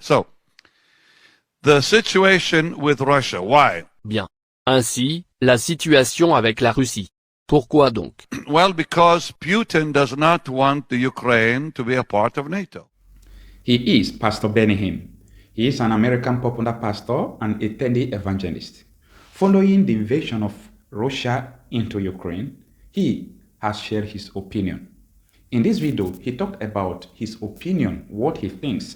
so the situation with Russia, why? Bien. Ainsi, la situation avec la Russie. Pourquoi donc? Well, because Putin does not want the Ukraine to be a part of NATO. He is Pastor Benny Hinn. He is an American popular pastor and a trendy evangelist. Following the invasion of Russia into Ukraine, he has shared his opinion. In this video, he talked about his opinion, what he thinks,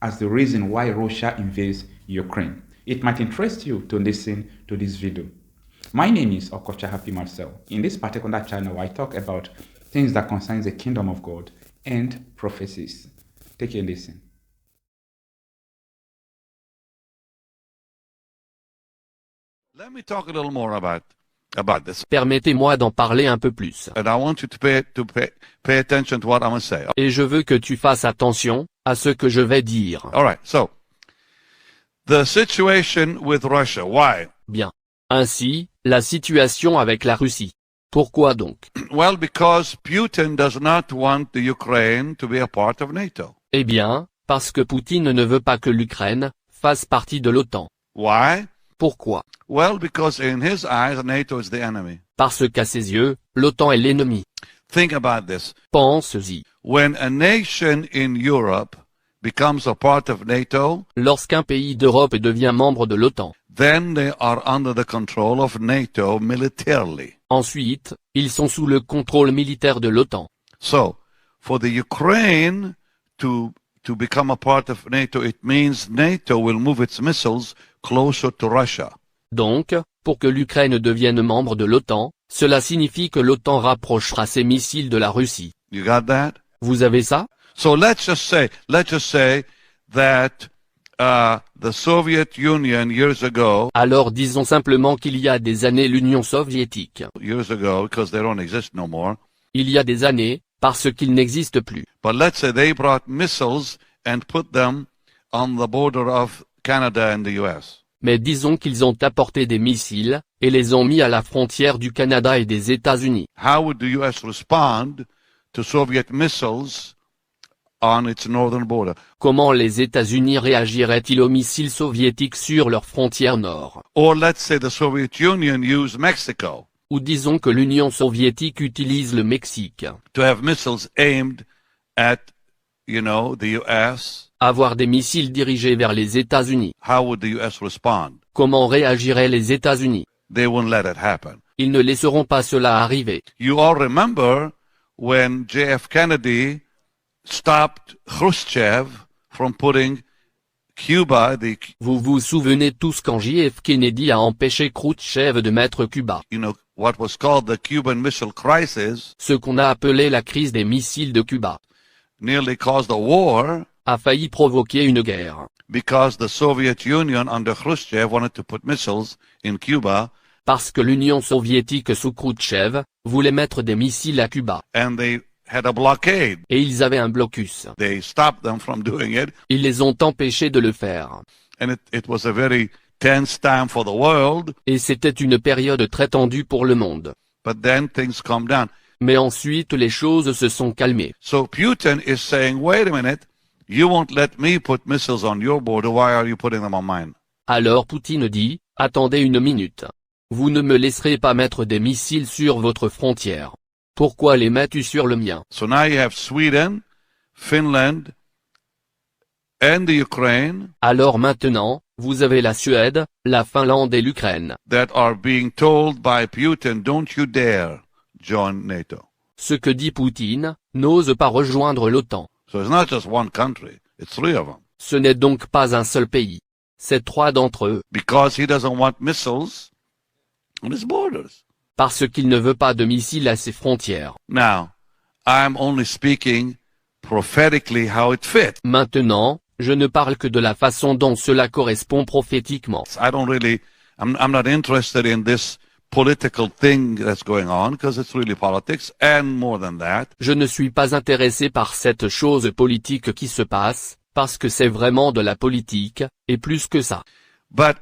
as the reason why Russia invades Ukraine. It might interest you to listen to this video. My name is Okocha Happy Marcel. In this particular channel, I talk about things that concern the kingdom of God and prophecies. Take a listen. Let me talk a little more about this. Permettez-moi d'en parler un peu plus. And I want you to pay attention to what I'm going to say. Et je veux que tu fasses attention à ce que je vais dire. All right, so the situation with Russia, why? Bien. Ainsi, la situation avec la Russie. Pourquoi donc? Well, because Putin does not want the Ukraine to be a part of NATO. Eh bien, parce que Poutine ne veut pas que l'Ukraine fasse partie de l'OTAN. Why? Pourquoi? Well, because in his eyes, NATO is the enemy. Parce qu'à ses yeux, l'OTAN est l'ennemi. Think about this. Pense-y. When a nation in Europe becomes a part of NATO, Lorsqu'un pays d'Europe devient membre de l'OTAN, then they are under the control of NATO militarily. ensuite, ils sont sous le contrôle militaire de l'OTAN. So, for the Ukraine to become a part of NATO, it means NATO will move its missiles closer to Russia. Donc, pour que l'Ukraine devienne membre de l'OTAN, cela signifie que l'OTAN rapprochera ses missiles de la Russie. You got that? Vous avez ça? So let's just say that the Soviet Union years ago, Alors disons simplement qu'il y a des années l'Union soviétique. because they don't exist no more, Il y a des années, parce qu'il n'existe plus. but let's say they brought missiles and put them on the border of Canada and the US. Mais disons qu'ils ont apporté des missiles, et les ont mis à la frontière du Canada et des États-Unis. How would the US respond to Soviet missiles on its northern border? Comment les États-Unis réagiraient-ils aux missiles soviétiques sur leur frontière nord? Or let's say the Soviet Union used Mexico Ou disons que l'Union soviétique utilise le Mexique. to have missiles aimed at, the US. Avoir des missiles dirigés vers les États-Unis. How would the US respond? Comment réagiraient les États-Unis? They wouldn't let it happen. Ils ne laisseront pas cela arriver. You all remember when JF Kennedy stopped Khrushchev from putting Cuba, Vous vous souvenez tous quand JF Kennedy a empêché Khrouchtchev de mettre Cuba. what was called the Cuban Missile Crisis, Ce qu'on a appelé la crise des missiles de Cuba. nearly caused a war A failli provoquer une guerre. because the Soviet Union under Khrushchev wanted to put missiles in Cuba, Parce que l'Union soviétique sous Khrouchtchev voulait mettre des missiles à Cuba. and they had a blockade. Et ils avaient un blocus. They stopped them from doing it, Ils les ont empêchés de le faire. and it was a very tense time for the world, Et c'était une période très tendue pour le monde. but then things calmed down. Mais ensuite les choses se sont calmées. So Putin is saying, wait a minute, you won't let me put missiles on your border, why are you putting them on mine? Alors Poutine dit, attendez une minute. Vous ne me laisserez pas mettre des missiles sur votre frontière. Pourquoi les mets-tu sur le mien? So now you have Sweden, Finland, and the Ukraine Alors maintenant, vous avez la Suède, la Finlande et l'Ukraine. that are being told by Putin, don't you dare join NATO. Ce que dit Poutine, n'ose pas rejoindre l'OTAN. So it's not just one country, it's three of them. Ce n'est donc pas un seul pays. C'est trois d'entre eux. Because he doesn't want missiles on his borders. Parce qu'il ne veut pas de missiles à ses frontières. Now, I'm only speaking prophetically how it fits. Maintenant, je ne parle que de la façon dont cela correspond prophétiquement. I'm not interested in this political thing that's going on, because it's really politics, and more than that. Je ne suis pas intéressé par cette chose politique qui se passe, parce que c'est vraiment de la politique, et plus que ça. But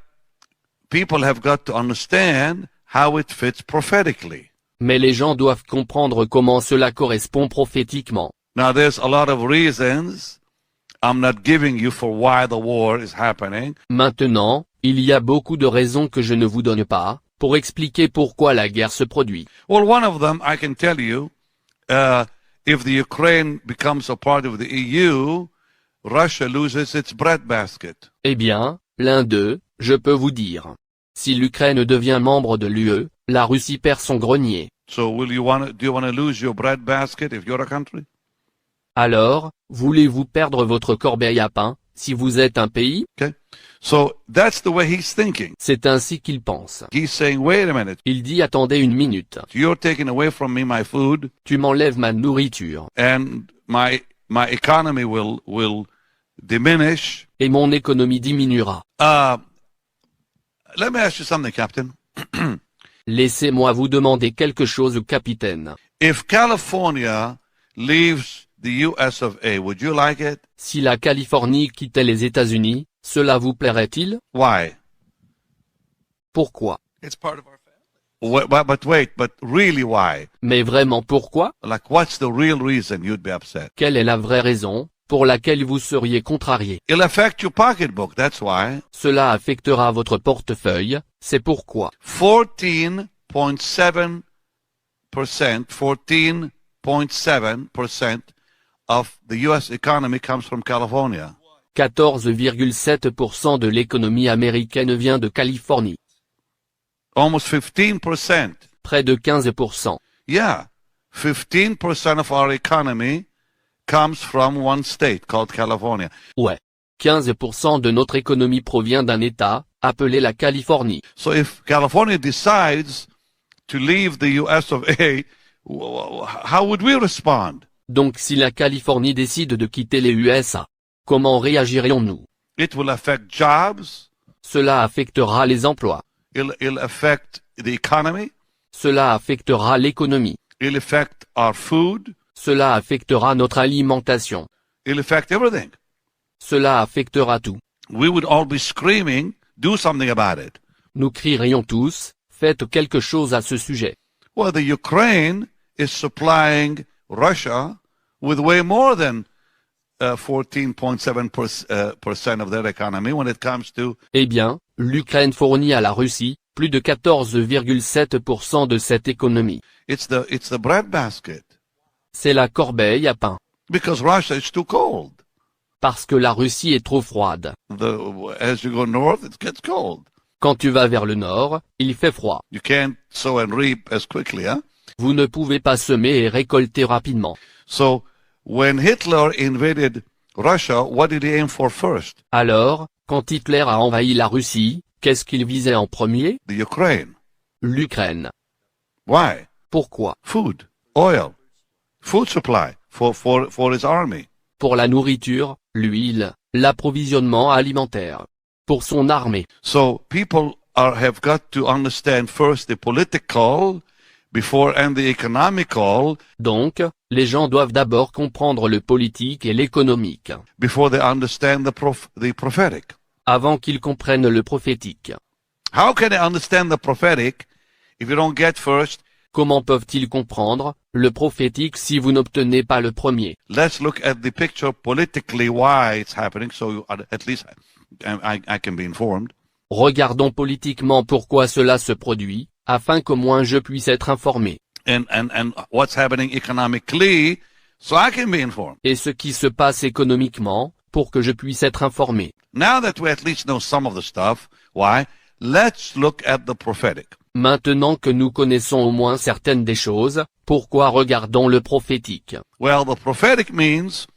people have got to understand how it fits prophetically. Mais les gens doivent comprendre comment cela correspond prophétiquement. Now there's a lot of reasons I'm not giving you for why the war is happening. Maintenant, il y a beaucoup de raisons que je ne vous donne pas, pour expliquer pourquoi la guerre se produit. Well, one of them, I can tell you, if the Ukraine becomes a part of the EU, Russia loses its breadbasket. Eh bien, l'un d'eux, je peux vous dire. Si l'Ukraine devient membre de l'UE, la Russie perd son grenier. So do you want to lose your breadbasket if you're a country? Alors, voulez-vous perdre votre corbeille à pain, si vous êtes un pays? Okay. So that's the way he's thinking. C'est ainsi qu'il pense. He's saying, wait a minute, Il dit attendez une minute. you're taking away from me my food, Tu m'enlèves ma nourriture, and my economy will diminish. et mon économie diminuera. Let me ask you something, Captain. Laissez-moi vous demander quelque chose, capitaine. If California leaves the US of A, would you like it? Si la Californie quittait les États-Unis, cela vous plairait-il? Why? Pourquoi? It's part of our family. But really why? Mais vraiment pourquoi? Like, what's the real reason you'd be upset? Quelle est la vraie raison, pour laquelle vous seriez contrarié? It'll affect your pocketbook, that's why. Cela affectera votre portefeuille, c'est pourquoi. 14.7% of the US economy comes from California. 14,7% de l'économie américaine vient de Californie. Almost 15%. Près de 15%. Yeah. 15% of our economy comes from one state called California. Ouais. 15% de notre économie provient d'un État, appelé la Californie. So if California decides to leave the US of A, how would we respond? Donc si la Californie décide de quitter les USA, comment réagirions-nous? It will affect jobs. Cela affectera les emplois. It'll affect the economy. Cela affectera l'économie. It'll affect our food. Cela affectera notre alimentation. It'll affect everything. Cela affectera tout. We would all be screaming, do something about it. Nous crierions tous, faites quelque chose à ce sujet. Well, the Ukraine is supplying Russia with way more than 14.7% of their economy when it comes to... Eh bien, l'Ukraine fournit à la Russie plus de 14,7% de cette économie. It's the breadbasket. C'est la corbeille à pain. Because Russia is too cold. Parce que la Russie est trop froide. As you go north, it gets cold. Quand tu vas vers le nord, il fait froid. You can't sow and reap as quickly, huh? Vous ne pouvez pas semer et récolter rapidement. So, when Hitler invaded Russia, what did he aim for first? Alors, quand Hitler a envahi la Russie, qu'est-ce qu'il visait en premier? The Ukraine. L'Ukraine. Why? Pourquoi? Food, oil, food supply for his army. Pour la nourriture, l'huile, l'approvisionnement alimentaire. Pour son armée. So people have got to understand first the political and the economical Donc, les gens doivent d'abord comprendre le politique et l'économique. before they understand the prophetic. Avant qu'ils comprennent le prophétique. How can they understand the prophetic if you don't get first? Comment peuvent-ils comprendre le prophétique si vous n'obtenez pas le premier? Let's look at the picture politically why it's happening, so at least I can be informed. Regardons politiquement pourquoi cela se produit, afin qu'au moins je puisse être informé. And what's happening economically, so I can be informed. Et ce qui se passe économiquement, pour que je puisse être informé. Now that we at least know some of the stuff, why? Let's look at the prophetic. Maintenant que nous connaissons au moins certaines des choses, pourquoi regardons le prophétique? Well, the prophetic means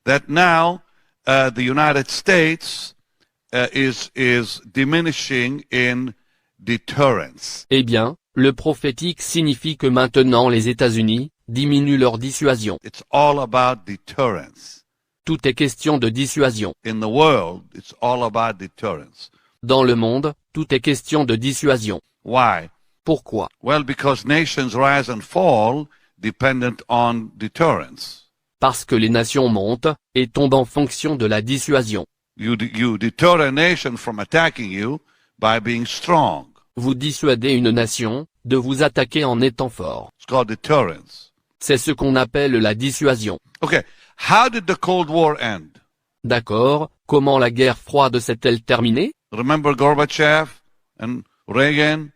that now the United States is diminishing in deterrence. Eh bien, le prophétique signifie que maintenant les États-Unis diminuent leur dissuasion. It's all about deterrence. Tout est question de dissuasion. In the world, it's all about deterrence. Dans le monde, tout est question de dissuasion. Why? Pourquoi? Well, because nations rise and fall dependent on deterrence. Parce que les nations montent et tombent en fonction de la dissuasion. You deter a nation from attacking you by being strong. Vous dissuadez une nation de vous attaquer en étant fort. It's called deterrence. C'est ce qu'on appelle la dissuasion. Okay, how did the Cold War end? D'accord, comment la guerre froide s'est-elle terminée? Remember Gorbachev and Reagan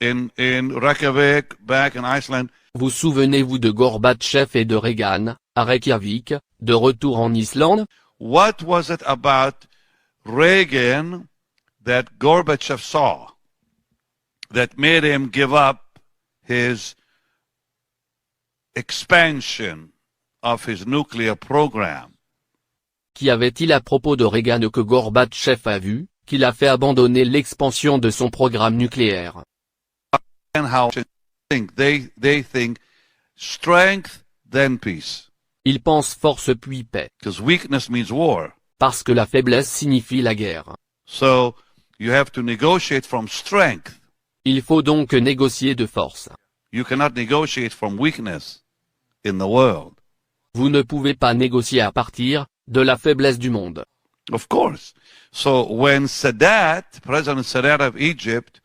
in Reykjavik, back in Iceland? Vous souvenez-vous de Gorbatchev et de Reagan, à Reykjavik, de retour en Islande? What was it about Reagan that Gorbachev saw that made him give up his expansion of his nuclear program? Qu'y avait-il à propos de Reagan que Gorbatchev a vu, qui l'a fait abandonner l'expansion de son programme nucléaire? And how they think strength then peace, Il pense force puis paix, because weakness means war. parce que la faiblesse signifie la guerre. So you have to negotiate from strength. Il faut donc négocier de force. You cannot negotiate from weakness in the world. Vous ne pouvez pas négocier à partir de la faiblesse du monde. Of course. So when Sadat, President Sadat of Egypt,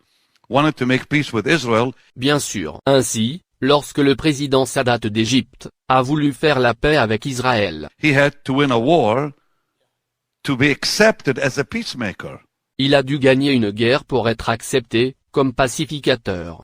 wanted to make peace with Israel, Bien sûr. Ainsi, lorsque le président Sadat d'Égypte a voulu faire la paix avec Israël, he had to win a war to be accepted as a peacemaker. il a dû gagner une guerre pour être accepté comme pacificateur.